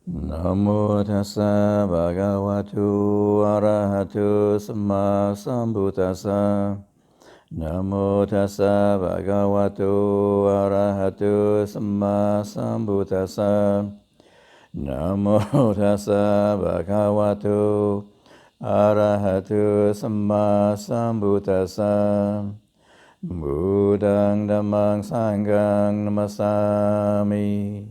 Namo tassa bhagavato arahato samma sambuddhassa. Namo tassa bhagavato arahato samma sambuddhassa. Namo tassa bhagavato arahato samma sambuddhassa. Buddhang dhammang sanghang namasami.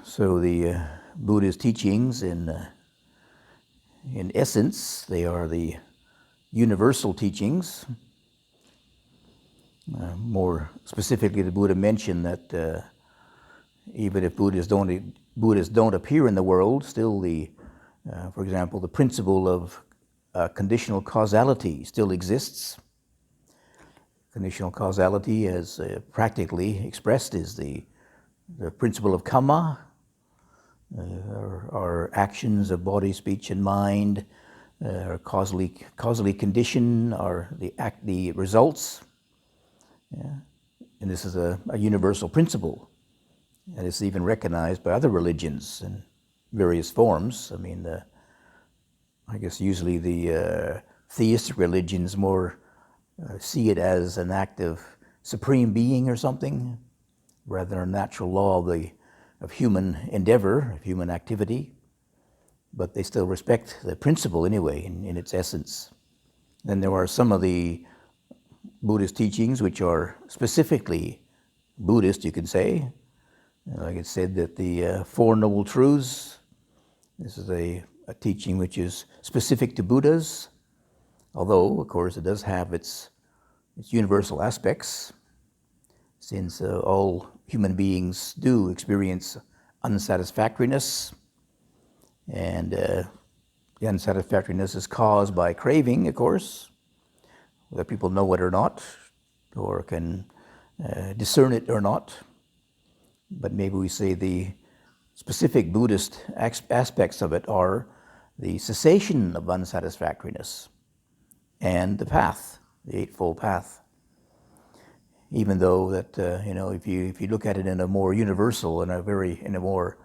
So the Buddha's teachings, in essence, they are the universal teachings. More specifically, the Buddha mentioned that even if Buddhists don't appear in the world, still for example, the principle of conditional causality still exists. Conditional causality, as practically expressed, is the principle of karma. Our actions of body, speech, and mind are causally conditioned, are the results. Yeah. And this is a universal principle. And it's even recognized by other religions in various forms. I mean, I guess usually the theistic religions more see it as an act of supreme being or something, rather than a natural law of human endeavor, of human activity. But they still respect the principle anyway, in its essence. Then there are some of the Buddhist teachings which are specifically Buddhist, you could say. Like it said that the Four Noble Truths, this is a teaching which is specific to Buddhas, although, of course, it does have its universal aspects, since all human beings do experience unsatisfactoriness, and the unsatisfactoriness is caused by craving, of course, whether people know it or not, or can discern it or not. But maybe we say the specific Buddhist aspects of it are the cessation of unsatisfactoriness and the path, the Eightfold Path. Even though that, if you look at it in a more universal, in a more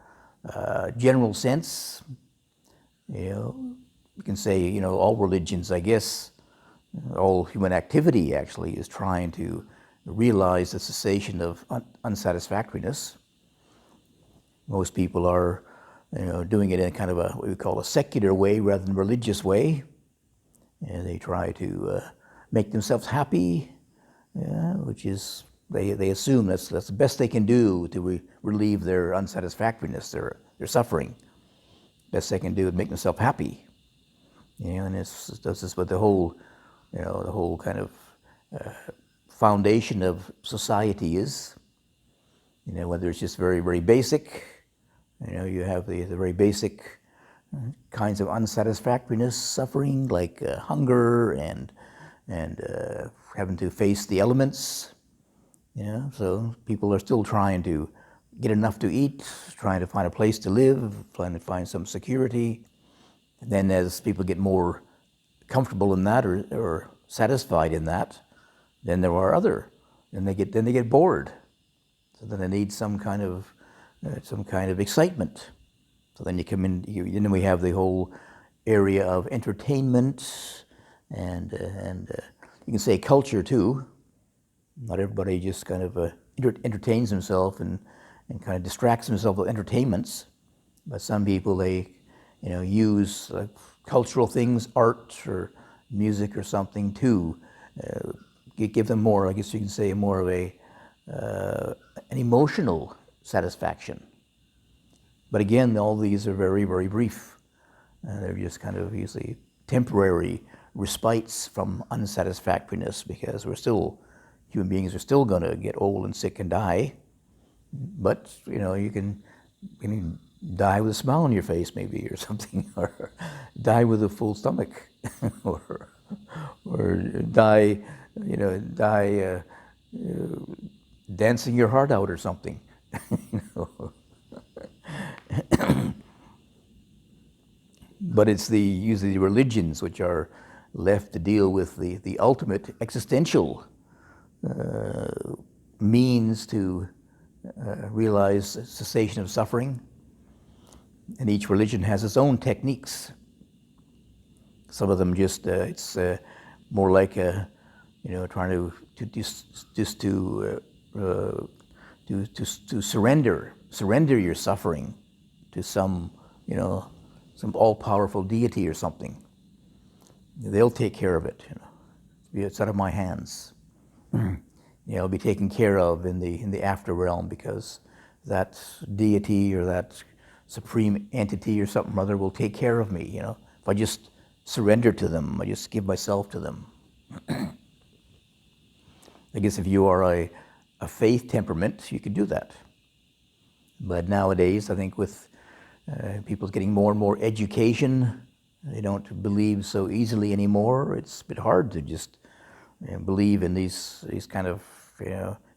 general sense, you can say, all religions, I guess, all human activity actually is trying to realize the cessation of unsatisfactoriness. Most people are, doing it in kind of what we call a secular way rather than a religious way. And they try to make themselves happy, which is, they assume that's the best they can do to relieve their unsatisfactoriness, their suffering. Best they can do is make themselves happy. And that's just what the whole kind of foundation of society is. Whether it's just very, very basic, you have the very basic kinds of unsatisfactoriness, suffering, like hunger and having to face the elements. So people are still trying to get enough to eat, trying to find a place to live, trying to find some security. And then as people get more comfortable in that or satisfied in that, then there are then they get bored. So then they need some kind of excitement. So then you come in, then we have the whole area of entertainment and you can say culture too. Not everybody just kind of entertains himself and kind of distracts himself with entertainments, but some people, they use cultural things, art or music or something to give them more, I guess you can say, more of an emotional satisfaction. But again, all these are very, very brief. They're just kind of usually temporary respites from unsatisfactoriness, because human beings are still going to get old and sick and die. But you can die with a smile on your face, maybe, or something, or die with a full stomach, or die dancing your heart out or something. But it's usually the religions which are left to deal with the ultimate existential means to realize cessation of suffering. And each religion has its own techniques. Some of them just it's more like trying to surrender your suffering to some all-powerful deity or something. They'll take care of it. It's out of my hands. It'll be taken care of in the after realm, because that deity or that supreme entity or something or other will take care of me. If I just surrender to them, I just give myself to them. I guess if you are a faith temperament, you could do that. But nowadays, I think with people getting more and more education, they don't believe so easily anymore. It's a bit hard to just believe in these kind of,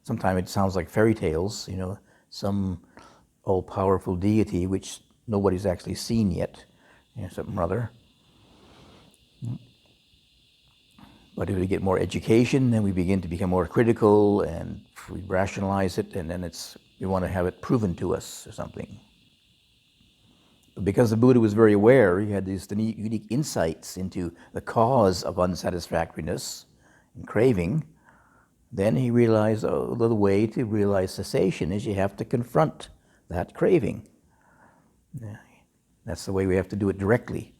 sometimes it sounds like fairy tales, some all-powerful deity which nobody's actually seen yet, something or other. But if we get more education, then we begin to become more critical, and we rationalize it, and then we want to have it proven to us or something. But because the Buddha was very aware, he had these unique insights into the cause of unsatisfactoriness and craving, then he realized the way to realize cessation is you have to confront that craving. That's the way we have to do it directly.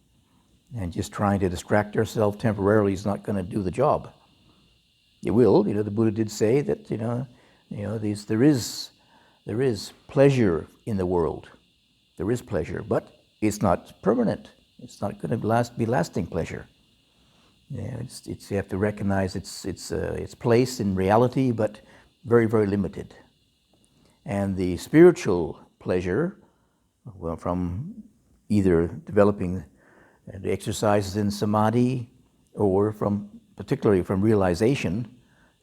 And just trying to distract ourselves temporarily is not going to do the job. It will. The Buddha did say that there is pleasure in the world. There is pleasure, but it's not permanent. It's not going to be lasting pleasure. You have to recognize its place in reality, but very, very limited. And the spiritual pleasure, from either developing the exercises in samadhi, or particularly from realization,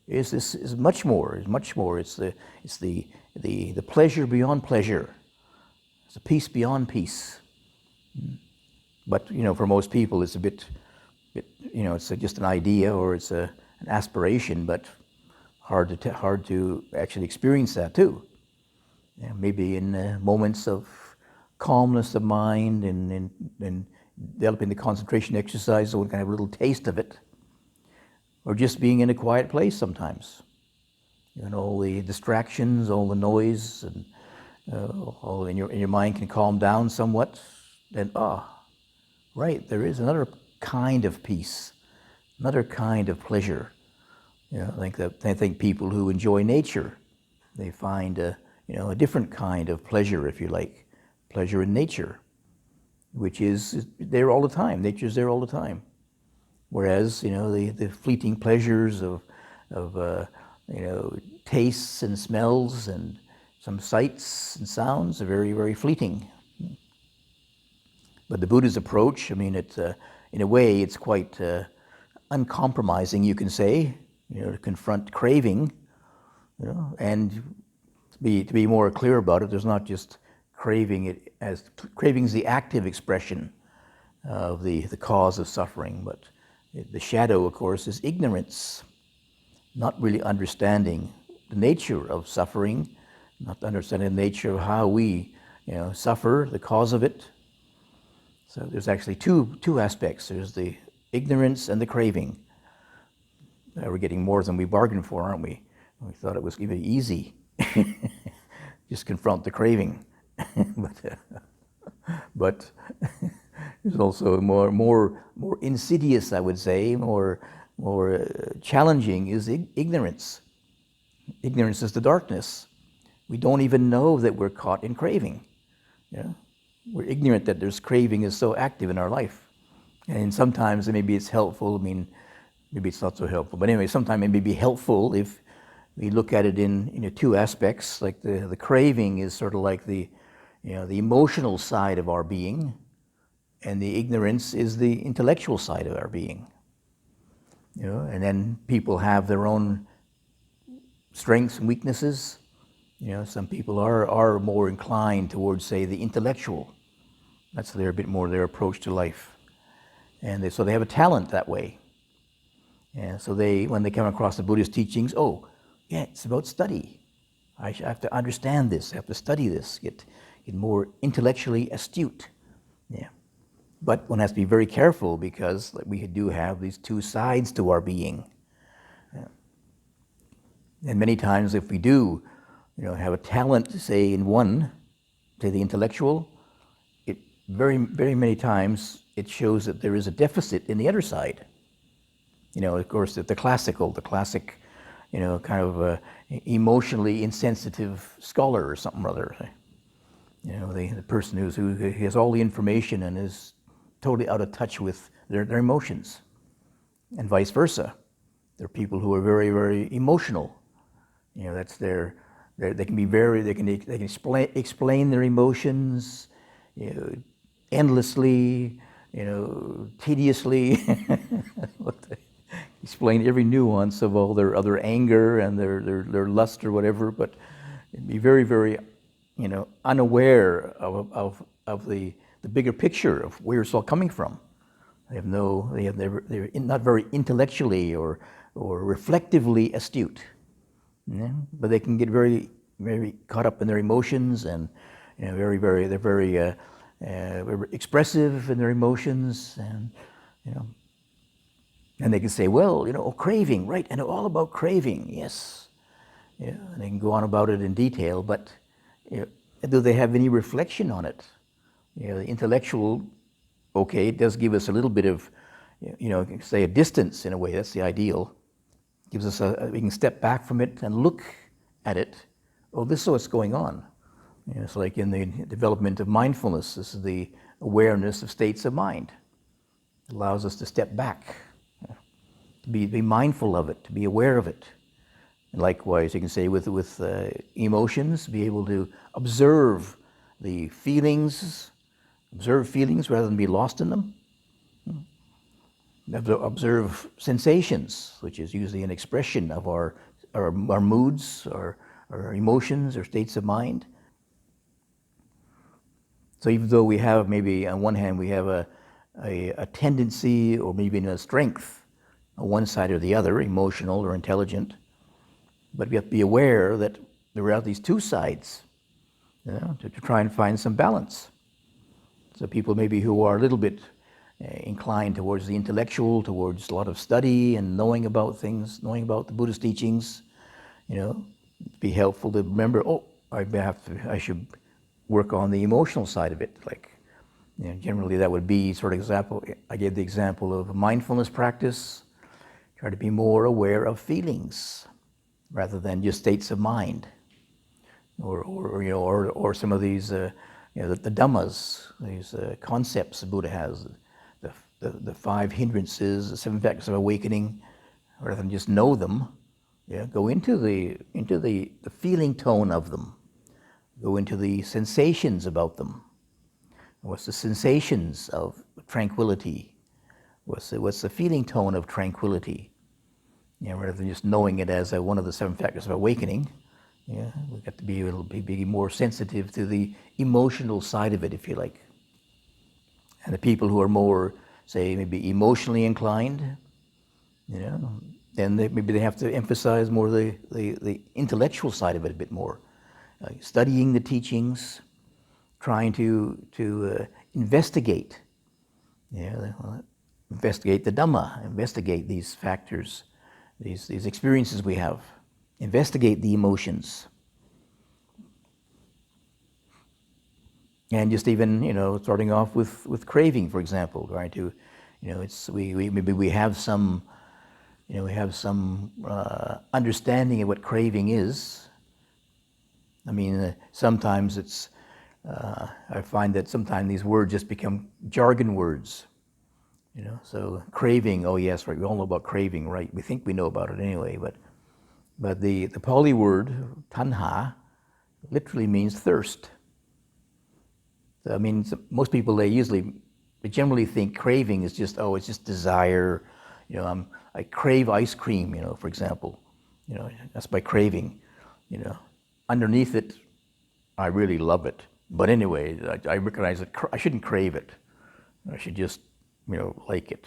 is much more. It's the pleasure beyond pleasure. It's a peace beyond peace. But for most people, it's a bit it's just an idea, or it's an aspiration, but hard to actually experience that too. Maybe in moments of calmness of mind and developing the concentration exercise, so one can have a little taste of it, or just being in a quiet place sometimes. All the distractions, all the noise, and all in your mind can calm down somewhat. Then right, there is another kind of peace, another kind of pleasure. I think people who enjoy nature, they find a different kind of pleasure, if you like, pleasure in nature, which is there all the time. Nature's there all the time. Whereas the fleeting pleasures of tastes and smells and some sights and sounds are very, very fleeting. But the Buddha's approach, in a way, it's quite uncompromising, you can say, to confront craving, and to be more clear about it. There's not just craving is the active expression of the cause of suffering, but the shadow, of course, is ignorance, not really understanding the nature of suffering, not understanding the nature of how we suffer, the cause of it. So there's actually two aspects. There's the ignorance and the craving. We're getting more than we bargained for, aren't we? We thought it was even easy. Just confront the craving. but there's also more insidious, I would say, more challenging is ignorance. Ignorance is the darkness. We don't even know that we're caught in craving. We're ignorant that there's craving is so active in our life. And sometimes maybe it's helpful. Maybe it's not so helpful. But anyway, sometimes it may be helpful if we look at it in two aspects. Like the craving is sort of like the emotional side of our being, and the ignorance is the intellectual side of our being. And then people have their own strengths and weaknesses. Some people are more inclined towards, say, the intellectual That's their a bit more their approach to life, and so they have a talent that way. And so when they come across the Buddhist teachings, oh, yeah, it's about study. I have to understand this. I have to study this. Get more intellectually astute. Yeah, but one has to be very careful because we do have these two sides to our being. Yeah. And many times, if we do, have a talent, say in one, say the intellectual, it very, very many times it shows that there is a deficit in the other side. Of course, the classic, kind of emotionally insensitive scholar or something or other. The person who has all the information and is totally out of touch with their emotions, and vice versa. There are people who are very, very emotional. That's they can be they can explain their emotions, endlessly, tediously. Explain every nuance of all their other anger and their lust or whatever, but be very, very, unaware of the bigger picture of where it's all coming from. They're not very intellectually or reflectively astute. Yeah? But they can get very, very caught up in their emotions, and they're very expressive in their emotions, and and they can say, well, craving, right? I know all about craving, yes. And they can go on about it in detail, but do they have any reflection on it? The intellectual, okay, it does give us a little bit of, say a distance in a way. That's the ideal. Gives us we can step back from it and look at it. Oh, this is what's going on. It's like in the development of mindfulness. This is the awareness of states of mind. It allows us to step back, to be mindful of it, to be aware of it. And likewise, you can say with emotions, be able to observe the feelings, rather than be lost in them. Observe sensations, which is usually an expression of our moods, our emotions, or states of mind. So even though we have maybe on one hand we have a tendency or maybe a strength on one side or the other, emotional or intelligent, but we have to be aware that there are these two sides, to try and find some balance. So people maybe who are a little bit inclined towards the intellectual, towards a lot of study and knowing about things, knowing about the Buddhist teachings, it'd be helpful to remember, I should work on the emotional side of it. Generally that would be sort of example. I gave the example of a mindfulness practice. Try to be more aware of feelings rather than just states of mind, or some of these the Dhammas, these concepts the Buddha has, the 5 hindrances, the 7 factors of awakening. Rather than just know them, go into the feeling tone of them, go into the sensations about them. What's the sensations of tranquility? What's the feeling tone of tranquility? Rather than just knowing it as one of the 7 factors of awakening, we've got to be more sensitive to the emotional side of it, if you like. And the people who are more, say, maybe emotionally inclined, then maybe they have to emphasize more the intellectual side of it a bit more, studying the teachings, trying to investigate, investigate the Dhamma, investigate these factors, these experiences we have, investigate the emotions. And just even, starting off with craving, for example, trying to, we have some, understanding of what craving is. I mean, sometimes it's, I find that sometimes these words just become jargon words. So craving, oh yes, right, we all know about craving, right? We think we know about it anyway, but the Pali word, tanha, literally means thirst. So, I mean, most people, they generally think craving is just, it's just desire. I crave ice cream, for example. That's my craving. Underneath it, I really love it. But anyway, I recognize that I shouldn't crave it. I should just, like it.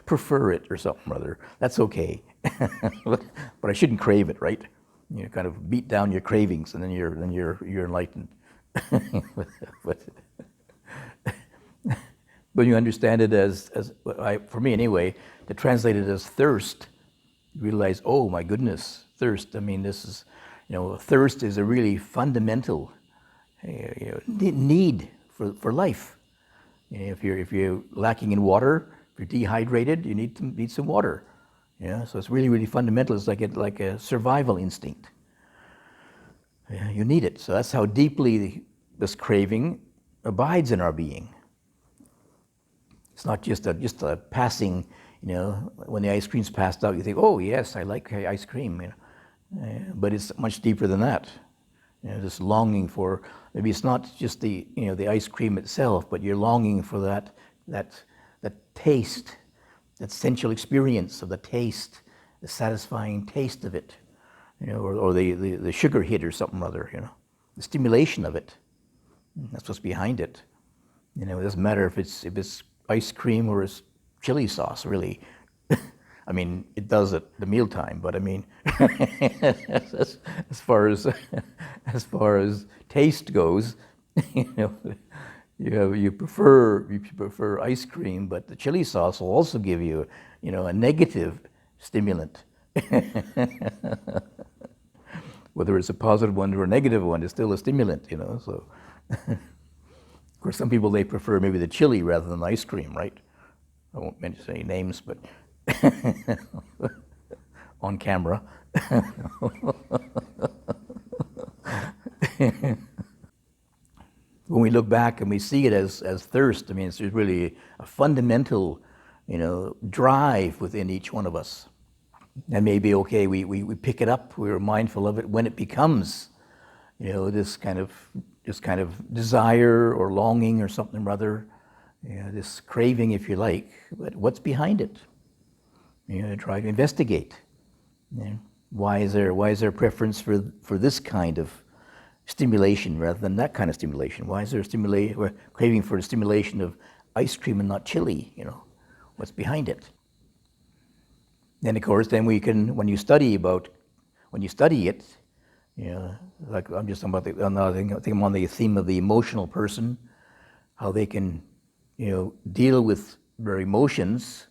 Prefer it or something or other. That's okay. But I shouldn't crave it, right? You kind of beat down your cravings, and then you're enlightened. But you understand it as for me anyway, to translate it as thirst, you realize, oh my goodness, thirst. I mean, this is, thirst is a really fundamental need for life. If you're lacking in water, if you're dehydrated, you need some water. Yeah, so it's really, really fundamental. It's like a survival instinct. Yeah, you need it. So that's how deeply this craving abides in our being. It's not just a passing, when the ice cream's passed out, you think, oh yes, I like ice cream, but it's much deeper than that. This longing for, maybe it's not just the ice cream itself, but you're longing for that taste, that sensual experience of the taste, the satisfying taste of it, or the sugar hit or something or other, the stimulation of it. That's what's behind it. It doesn't matter if it's ice cream or it's chili sauce, really. I mean, it does at the mealtime, but I mean, as far as taste goes, you prefer ice cream, but the chili sauce will also give you, a negative stimulant. Whether it's a positive one or a negative one, it's still a stimulant, So, of course, some people they prefer maybe the chili rather than ice cream, right? I won't mention any names, but on camera. When we look back and we see it as thirst, I mean, it's really a fundamental, drive within each one of us. And maybe, okay, we pick it up, we're mindful of it when it becomes, this kind of desire or longing or something or other, this craving, if you like. But what's behind it? Try to investigate. Why is there preference for this kind of stimulation rather than that kind of stimulation? Why is there craving for the stimulation of ice cream and not chili? What's behind it? Then, of course, when you study it, like I'm just about I think I'm on the theme of the emotional person, how they can, deal with their emotions,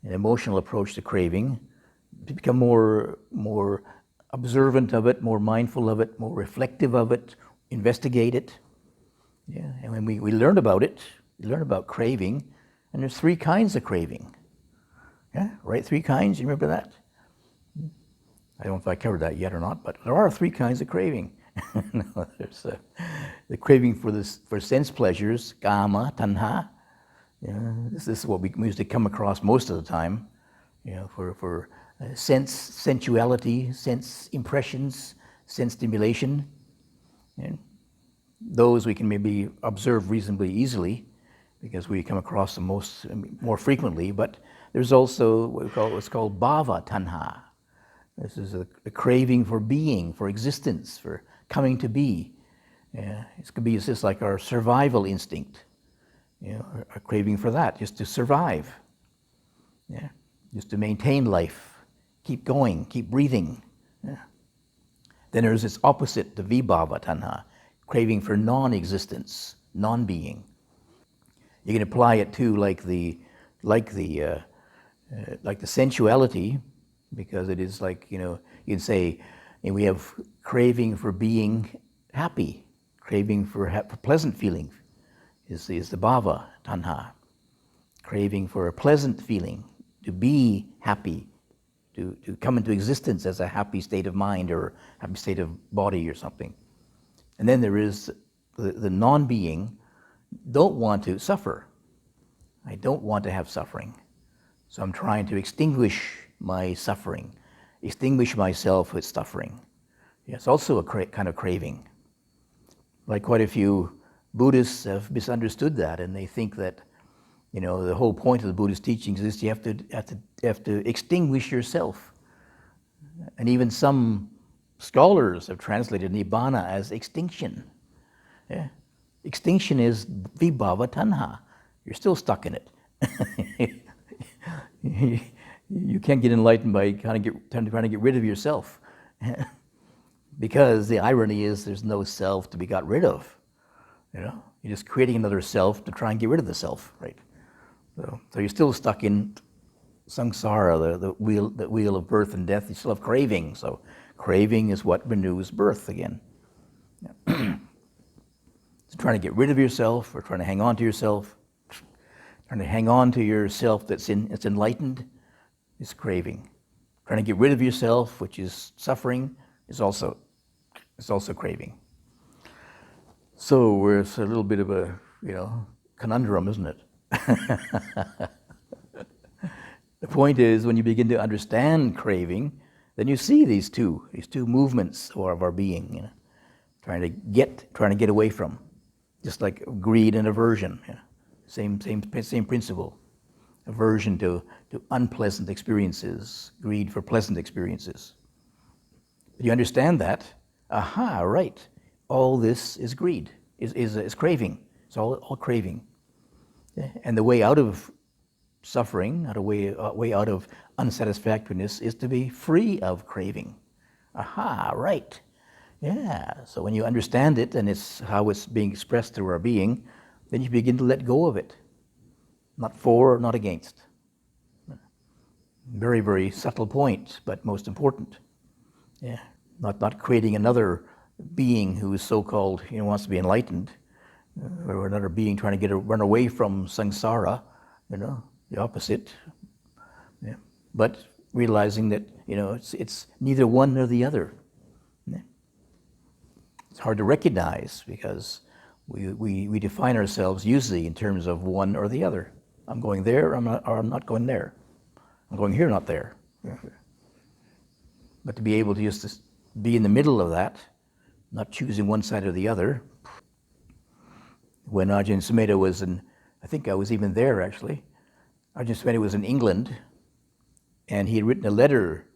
an emotional approach to craving, to become more observant of it, more mindful of it, more reflective of it, investigate it. Yeah, and when we learn about it, we learn about craving, and there's 3 kinds of craving. Yeah, right? 3 kinds, you remember that? I don't know if I covered that yet or not, but there are 3 kinds of craving. There's the craving for sense pleasures, kama, tanha. This is what we usually come across most of the time. For sensuality, sense impressions, sense stimulation. And those we can maybe observe reasonably easily because we come across them more frequently. But there's also what's called bhava tanha. This is a craving for being, for existence, for coming to be. It could be just like our survival instinct, a craving for that, just to survive, just to maintain life, keep going, keep breathing. Yeah. Then there's this opposite, the vibhava tanha, craving for non-existence, non-being. You can apply it to like the sensuality, because it is like, you can say, we have craving for being happy, craving for pleasant feeling is the bhava tanha, craving for a pleasant feeling, to be happy, to come into existence as a happy state of mind or happy state of body or something. And then there is the non-being, don't want to suffer. I don't want to have suffering. So I'm trying to extinguish my suffering, extinguish myself with suffering. It's also a kind of craving. Like quite a few Buddhists have misunderstood that, and they think that, the whole point of the Buddhist teachings is you have to extinguish yourself. And even some scholars have translated nibbana as extinction. Yeah? Extinction is vibhava tanha. You're still stuck in it. You can't get enlightened by trying to get rid of yourself. Because the irony is there's no self to be got rid of. You're just creating another self to try and get rid of the self, right? So you're still stuck in samsara, the wheel of birth and death. You still have craving. So craving is what renews birth again. It's trying to get rid of yourself, or trying to hang on to yourself. Trying to hang on to yourself that's enlightened is craving. Trying to get rid of yourself, which is suffering, is also craving. So it's a little bit of a conundrum, isn't it? The point is, when you begin to understand craving, then you see these two movements of our being, trying to get away from, just like greed and aversion. Same principle. Aversion to unpleasant experiences, greed for pleasant experiences. But you understand that, aha, right, all this is greed, is craving. It's all craving. And the way out of suffering, way out of unsatisfactoriness, is to be free of craving. Aha, right. Yeah, so when you understand it, and it's how it's being expressed through our being, then you begin to let go of it. Not for, not against. Very, very subtle point, but most important. Yeah, not creating another being who is so-called, wants to be enlightened, or another being trying to run away from samsara, the opposite. Yeah. But realizing that, it's neither one nor the other. Yeah. It's hard to recognize because we define ourselves usually in terms of one or the other. I'm going there, or I'm not going there. I'm going here, not there. Yeah. But to be able to just be in the middle of that, not choosing one side or the other. When Ajahn Sumedho was I think I was even there actually. Ajahn Sumedho was in England, and he had written a letter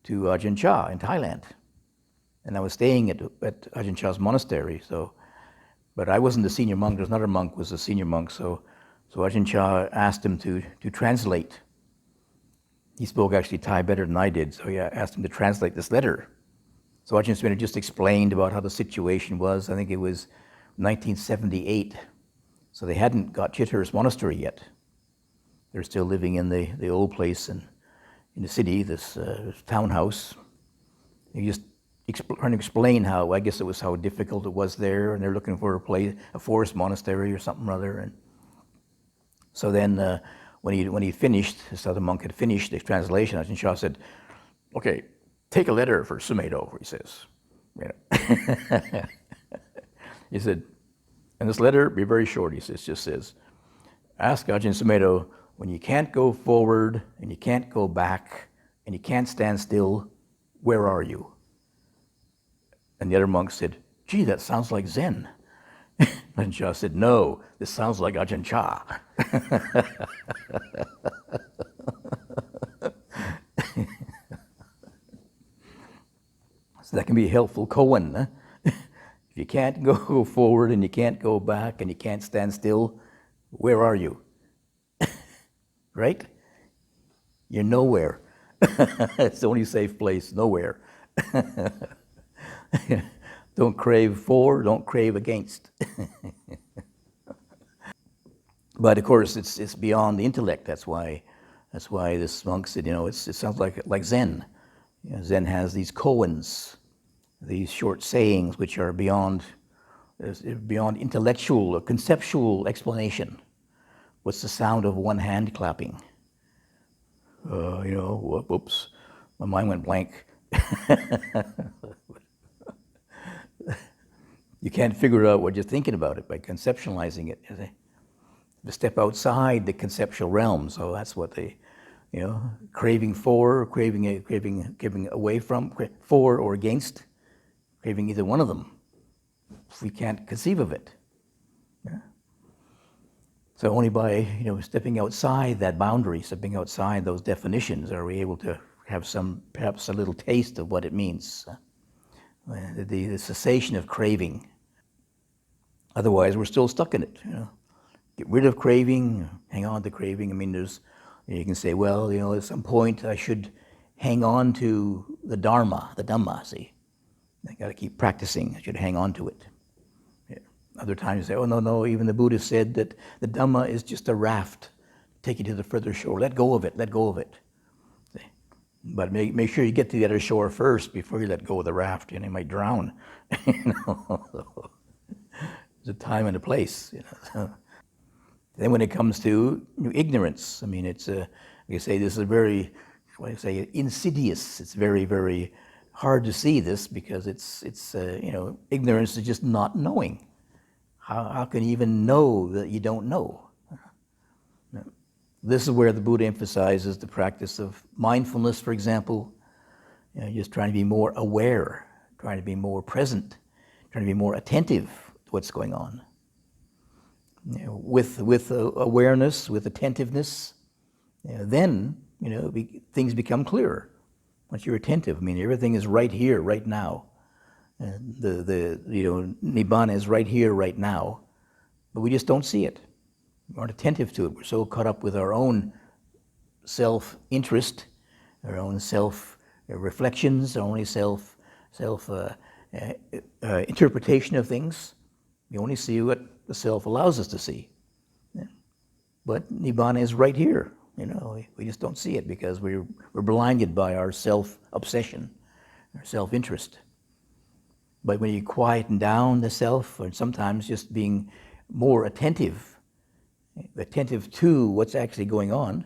to Ajahn Chah in Thailand. And I was staying at Ajahn Chah's monastery, but I wasn't the senior monk. There's another monk who was a senior monk, so Ajahn Chah asked him to translate. He spoke actually Thai better than I did, so he asked him to translate this letter. So Ajahn Sumedho just explained about how the situation was. I think it was 1978, so they hadn't got Chithurst Monastery yet. They're still living in the old place in the city, this townhouse. He just trying to explain how, I guess it was how difficult it was there, and they're looking for a forest monastery or something or other. And so then when he finished, this other monk had finished the translation, Ajahn Chah said, okay, take a letter for Sumedho, he says. He said, and this letter, be very short, he just says, ask Ajahn Sumedho, when you can't go forward and you can't go back and you can't stand still, where are you? And the other monk said, gee, that sounds like Zen. Ajahn Chah said, no, this sounds like Ajahn Chah. So that can be a helpful koan. Huh? If you can't go forward and you can't go back and you can't stand still, where are you? Right? You're nowhere. It's the only safe place, nowhere. Don't crave for, don't crave against. But of course, it's beyond the intellect. That's why this monk said, it sounds like Zen. Zen has these koans, these short sayings which are beyond intellectual or conceptual explanation. What's the sound of one hand clapping? Whoops, my mind went blank. You can't figure out what you're thinking about it by conceptualizing it. To step outside the conceptual realm, so that's what they, craving for, craving away from, for or against, craving either one of them. We can't conceive of it. Yeah? So only by stepping outside that boundary, stepping outside those definitions, are we able to have perhaps a little taste of what it means. the cessation of craving. Otherwise, we're still stuck in it. Get rid of craving, hang on to craving. I mean, you can say, well, at some point I should hang on to the Dhamma, see. I got to keep practicing. I should hang on to it. Yeah. Other times you say, oh, no, even the Buddha said that the Dhamma is just a raft, take you to the further shore. Let go of it. See? But make sure you get to the other shore first before you let go of the raft. You might drown. There's a time and a place. Then when it comes to ignorance, I mean, it's like I say, this is very, insidious. It's very, very hard to see this because it's ignorance is just not knowing. How can you even know that you don't know? This is where the Buddha emphasizes the practice of mindfulness, for example. Just trying to be more aware, trying to be more present, trying to be more attentive to what's going on. With awareness, with attentiveness, then things become clearer. Once you're attentive, I mean, everything is right here, right now. The Nibbana is right here, right now, but we just don't see it. We aren't attentive to it. We're so caught up with our own self-interest, our own self-reflections, our own self interpretation of things. We only see what the self allows us to see. But Nibbana is right here. We just don't see it because we're blinded by our self-obsession, our self-interest. But when you quieten down the self, or sometimes just being more attentive to what's actually going on,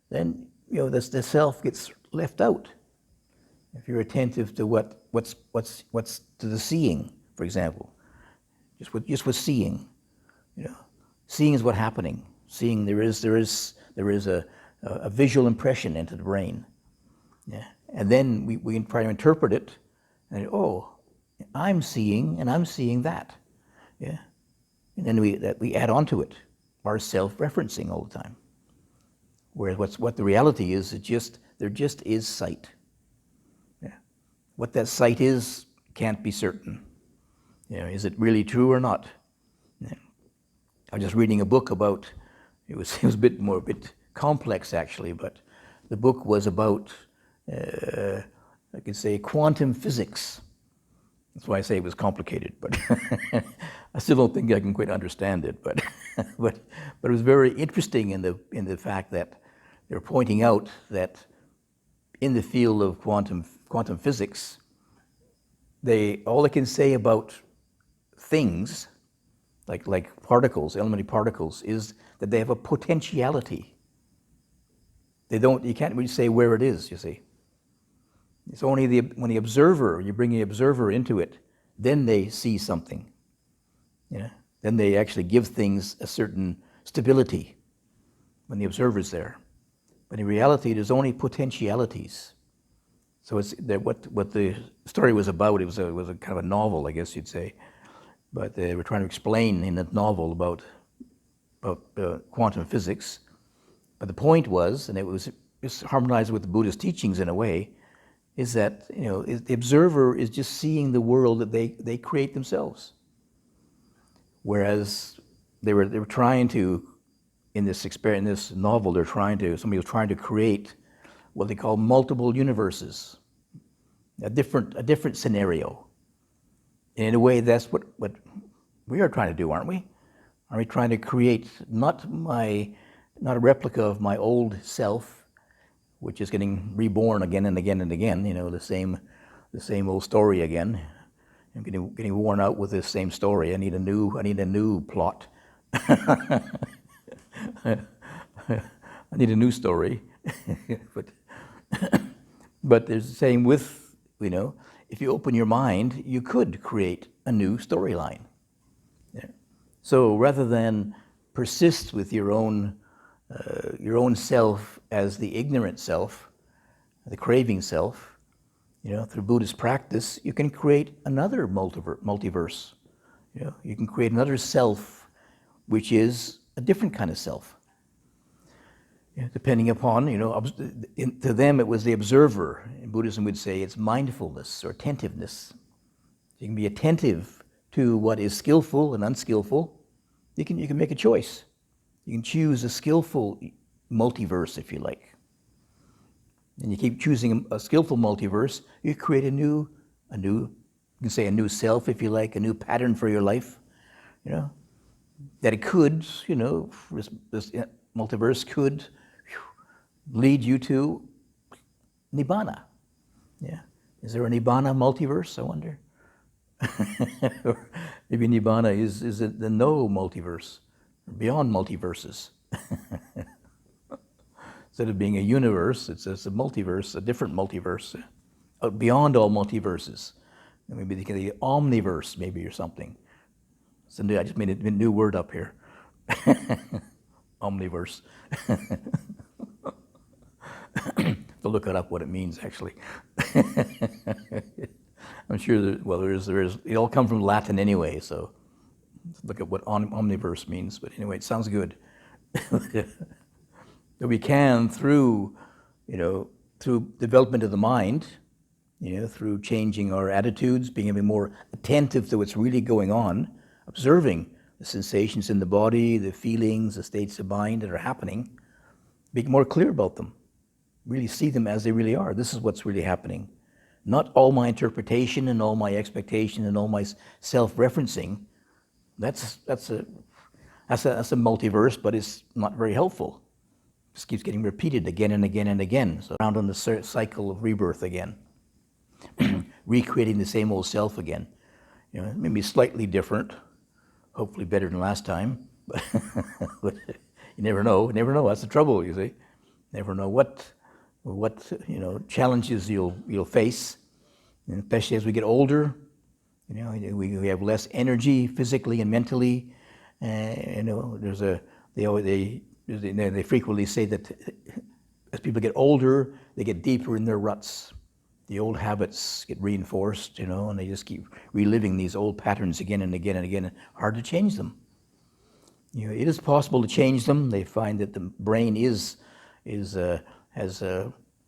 then the self gets left out. If you're attentive to what's to the seeing, for example, just with seeing, seeing is what's happening. Seeing there is a visual impression into the brain, and then we can try to interpret it, and I'm seeing, and I'm seeing that, and then we add on to it, our self-referencing all the time. Whereas what the reality is, there just is sight. What that sight is can't be certain. Is it really true or not? I was just reading a book about. It was a bit complex actually, but the book was about I could say quantum physics. That's why I say it was complicated, but I still don't think I can quite understand it. But it was very interesting in the fact that they're pointing out that in the field of quantum physics, all they can say about things like particles, elementary particles, is that they have a potentiality. You can't really say where it is, you see. It's only when you bring the observer into it, then they see something. Then they actually give things a certain stability when the observer's there. But in reality, there's only potentialities. So it's what the story was about. It was a kind of a novel, I guess you'd say. But they were trying to explain in that novel about quantum physics. But the point was, and it's harmonized with the Buddhist teachings in a way, is that the observer is just seeing the world that they create themselves. Whereas they were trying to, in this novel, somebody was trying to create what they call multiple universes, a different scenario. And in a way, that's what we are trying to do, aren't we? Are we trying to create not a replica of my old self, which is getting reborn again and again and again, the same old story again. I'm getting worn out with this same story. I need a new plot. I need a new story. But there's the same with, if you open your mind, you could create a new storyline. So rather than persist with your own self as the ignorant self, the craving self, through Buddhist practice, you can create another multiverse. You can create another self, which is a different kind of self. Depending upon, to them it was the observer. In Buddhism, we'd say it's mindfulness or attentiveness. You can be attentive to what is skillful and unskillful. You can make a choice. You can choose a skillful multiverse, if you like. And you keep choosing a skillful multiverse, you create a new, you can say a new self, if you like, a new pattern for your life, that it could, this multiverse could lead you to Nibbana. Yeah. Is there a Nibbana multiverse, I wonder? Maybe Nibbana is it the no multiverse, beyond multiverses. Instead of being a universe, it's a multiverse, a different multiverse, beyond all multiverses. Maybe the omniverse, maybe, or something. I just made a new word up here. Omniverse. To look it up what it means, actually. I'm sure there is. It all comes from Latin anyway, so let's look at what omniverse means. But anyway, it sounds good. That we can, through development of the mind, through changing our attitudes, being more attentive to what's really going on, observing the sensations in the body, the feelings, the states of mind that are happening, be more clear about them, really see them as they really are. This is what's really happening. Not all my interpretation and all my expectation and all my self-referencing. That's a multiverse, but it's not very helpful. It just keeps getting repeated again and again and again. So around on the cycle of rebirth again, recreating the same old self again. Maybe slightly different, hopefully better than last time, but you never know. You never know. That's the trouble, you see. Never know what challenges you'll face, and especially as we get older. We have less energy physically and mentally. They frequently say that as people get older, they get deeper in their ruts. The old habits get reinforced, and they just keep reliving these old patterns again and again and again. Hard to change them. It is possible to change them. They find that the brain has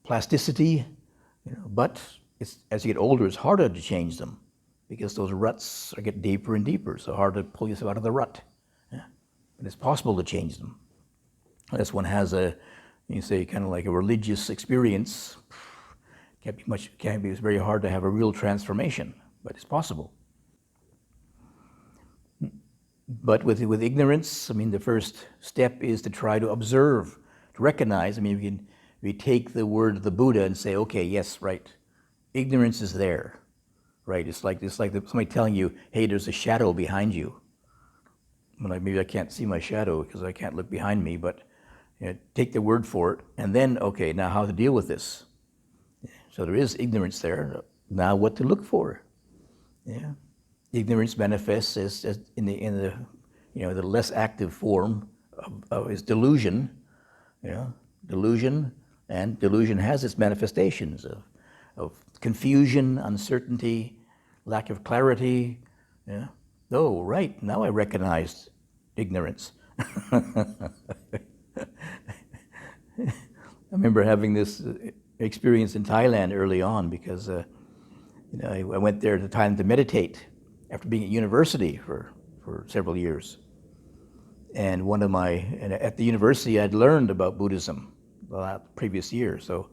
plasticity, but as you get older, it's harder to change them because those ruts get deeper and deeper. So hard to pull yourself out of the rut. Yeah. But it's possible to change them. Unless one has kind of like a religious experience. Can't be. It's very hard to have a real transformation, but it's possible. But with ignorance, the first step is to try to observe, to recognize. We take the word of the Buddha and say, okay, yes, right. Ignorance is there, right? It's like somebody telling you, hey, there's a shadow behind you. Maybe I can't see my shadow because I can't look behind me, but take the word for it, and then, okay, now how to deal with this. So there is ignorance there. Now what to look for? Yeah, ignorance manifests as in the the less active form of is delusion. Delusion, and delusion has its manifestations of confusion, uncertainty, lack of clarity. Yeah. Oh, right. Now I recognized ignorance. I remember having this experience in Thailand early on because I went there to Thailand to meditate after being at university for several years. And at the university I'd learned about Buddhism the previous year. So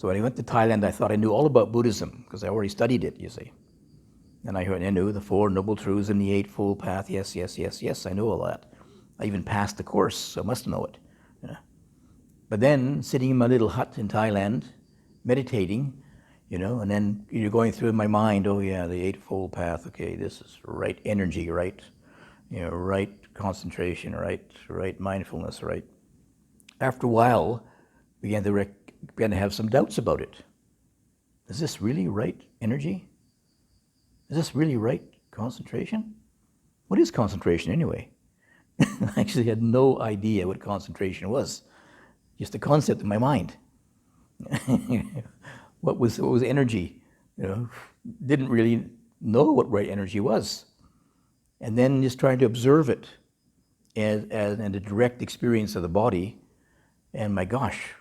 when I went to Thailand, I thought I knew all about Buddhism because I already studied it, you see. And I knew the Four Noble Truths and the Eightfold Path. Yes, I knew all that. I even passed the course, so I must know it. Yeah. But then, sitting in my little hut in Thailand, meditating, and then you're going through in my mind, oh yeah, the Eightfold Path, okay, this is right energy, right? Right concentration, right mindfulness, right? After a while, began to have some doubts about it. Is this really right energy? Is this really right concentration? What is concentration anyway? I actually had no idea what concentration was. Just a concept in my mind. What was energy? Didn't really know what right energy was. And then just trying to observe it and a direct experience of the body. And my gosh,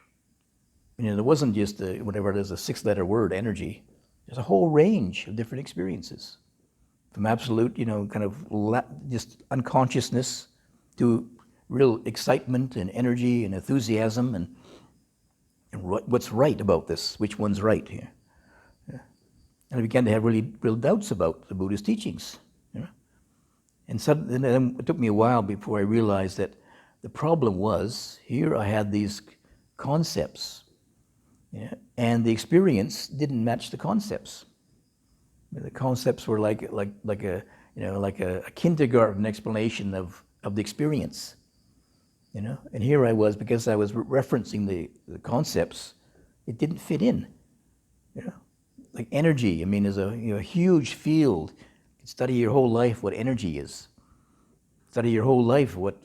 there wasn't just whatever it is, a 6-letter word, energy. There's a whole range of different experiences. from absolute, kind of just unconsciousness to real excitement and energy and enthusiasm and what's right about this, which one's right here. Yeah. And I began to have real doubts about the Buddha's teachings. And then it took me a while before I realized that the problem was, here I had these concepts, and the experience didn't match the concepts. The concepts were like a kindergarten explanation of the experience, And here I was, because I was referencing the concepts, it didn't fit in, Like energy, is a huge field. You can study your whole life what energy is. Study your whole life what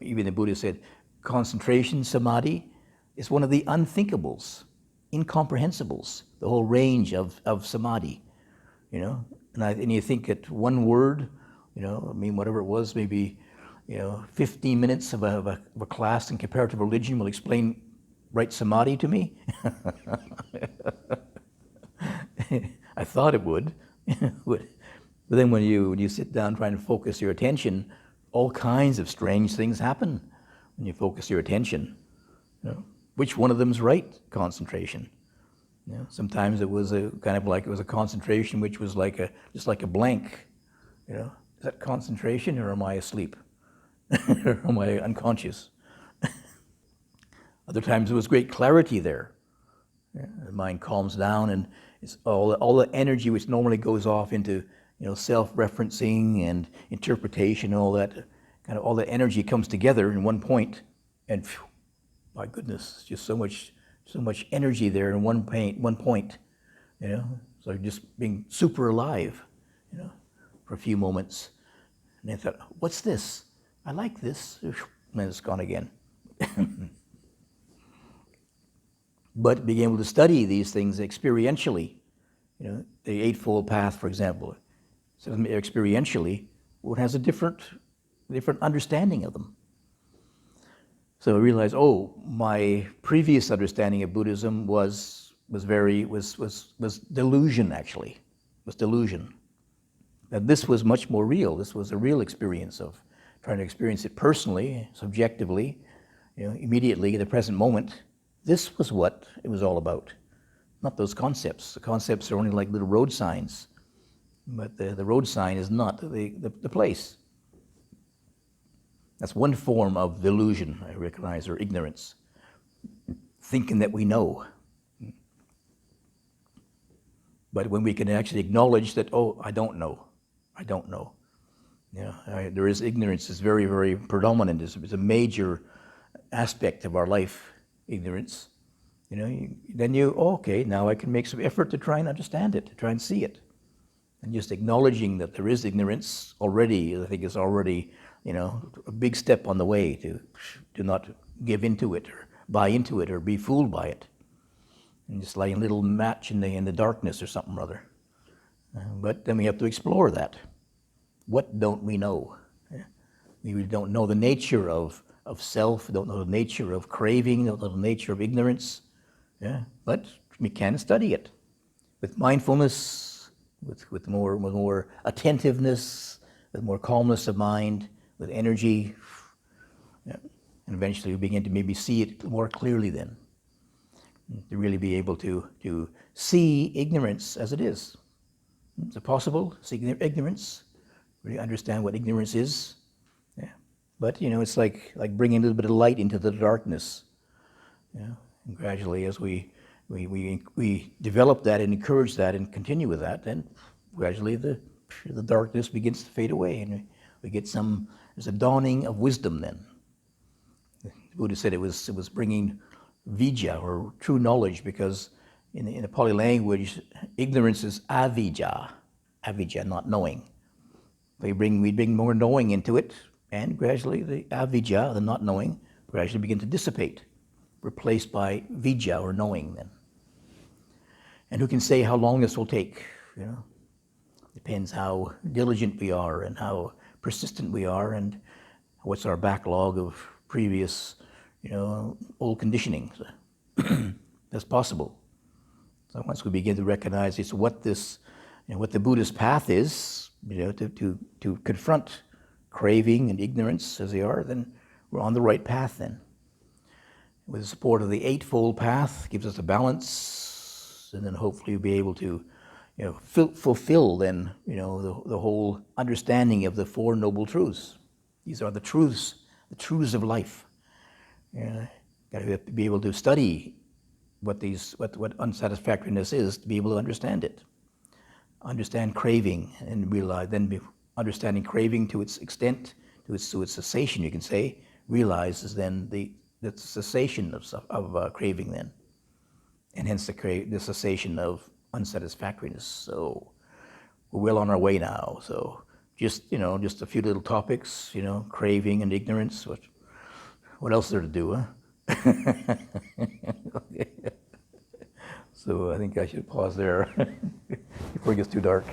even the Buddha said, concentration, samadhi, is one of the unthinkables, incomprehensibles, the whole range of samadhi, And you think that one word, whatever it was, maybe, 15 minutes of a class in comparative religion will explain right samadhi to me. I thought it would. But then when you sit down trying to focus your attention, all kinds of strange things happen when you focus your attention. Which one of them's right? Concentration. Sometimes it was a concentration which was just like a blank. Is that concentration, or am I asleep? Or am I unconscious? Other times it was great clarity there. The mind calms down, and it's all the energy which normally goes off into self-referencing and interpretation, all that all the energy comes together in one point, and phew, my goodness, just so much energy there in one point, So just being super alive, for a few moments, and I thought, what's this? I like this, and then it's gone again. But being able to study these things experientially, the Eightfold Path, for example, so experientially, one has a different understanding of them. So I realized, my previous understanding of Buddhism was delusion, actually. Was delusion. That this was much more real. This was a real experience of trying to experience it personally, subjectively, immediately, in the present moment. This was what it was all about, not those concepts. The concepts are only like little road signs, but the road sign is not the place. That's one form of delusion, I recognize, or ignorance, thinking that we know. But when we can actually acknowledge that, I don't know. There is ignorance is very, very predominant. It's a major aspect of our life, ignorance. Okay, now I can make some effort to try and understand it, to try and see it. And just acknowledging that there is ignorance already, I think, is already, a big step on the way to not give into it or buy into it or be fooled by it. And just like a little match in the darkness or something or other. But then we have to explore that. What don't we know? We don't know the nature of self, don't know the nature of craving, don't know the nature of ignorance. But we can study it with mindfulness, with more attentiveness, with more calmness of mind, with energy. And eventually we begin to maybe see it more clearly then. To really be able to see ignorance as it is. Is it possible to see ignorance? Really understand what ignorance is? But, it's like bringing a little bit of light into the darkness. And gradually, as we develop that and encourage that and continue with that, then gradually the darkness begins to fade away, and we get there's a dawning of wisdom then. The Buddha said it was bringing vijja, or true knowledge, because in the Pali language, ignorance is avijja, not knowing. We bring more knowing into it, and gradually the avijja, the not knowing, gradually begin to dissipate, replaced by vijja, or knowing then. And who can say how long this will take? Depends how diligent we are and how persistent we are, and what's our backlog of previous old conditioning. That's possible. So once we begin to recognize it's what this And what the Buddhist path is, to confront craving and ignorance as they are, then we're on the right path then. With the support of the Eightfold Path, gives us a balance, and then hopefully we'll be able to fulfill then, the whole understanding of the Four Noble Truths. These are the truths of life. Got to be able to study what unsatisfactoriness is to be able to understand it. Understand craving and realize, understanding craving to its extent, to its cessation, you can say, realizes then the cessation of craving then, and hence the cessation of unsatisfactoriness. So we're well on our way now. So just a few little topics, craving and ignorance. What else is there to do, huh? Okay. So I think I should pause there before it gets too dark.